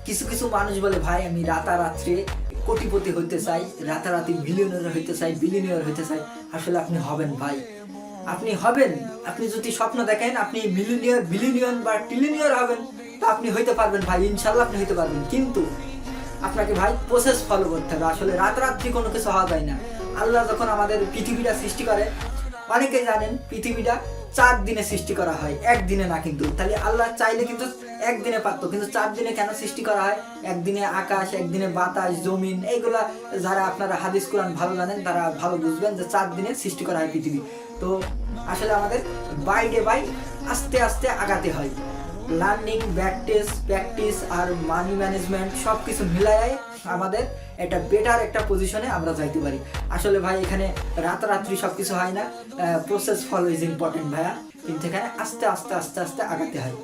কিছু কিছু মানুষ বলে ভাই আমি রাতারাত্রি কোটিপতি হইতে চাই, রাতারাতি মিলিয়নিয়ার হইতে চাই, বিলিয়নিয়ার হইতে চাই। আসলে আপনি হবেন ভাই, আপনি হবেন। আপনি যদি স্বপ্ন দেখেন আপনি মিলিয়নিয়ার, বিলিয়নিয়ার বা ট্রিলিয়নিয়ার হবেন, তা আপনি হইতে পারবেন ভাই, ইনশাল্লাহ আপনি হইতে পারবেন। কিন্তু আপনাকে ভাই প্রসেস ফলো করতে হবে। আসলে রাতারাত্রি কোনো কিছু হওয়া যায় না। আল্লাহ যখন আমাদের পৃথিবীটা সৃষ্টি করে, অনেকেই জানেন পৃথিবীটা 4 দিনে সৃষ্টি করা হয়, একদিনে না। কিন্তু তাহলে আল্লাহ চাইলে কিন্তু একদিনে পারতো, কিন্তু 4 দিনে কেন সৃষ্টি করা হয়? একদিনে আকাশ, একদিনে বাতাস, জমিন, এইগুলা যারা আপনারা হাদিস কোরআন ভালো জানেন তারা ভালো বুঝবেন যে 4 দিনে সৃষ্টি করা হয় পৃথিবী। তো আসলে আমাদের বাই ডে বাই আস্তে আস্তে আগাতে হয়। লার্নিং, প্র্যাকটিস আর মানি ম্যানেজমেন্ট সব কিছু মিলাই আমাদের একটা বেটার একটা পজিশনে আমরা যাইতে পারি। আসলে ভাই এখানে রাতারাত্রি সব কিছু হয় না, প্রসেস ফলো ইজ ইম্পর্টেন্ট ভাইয়া। কিন্তু এখানে আস্তে আস্তে আস্তে আস্তে আগাতে হয়।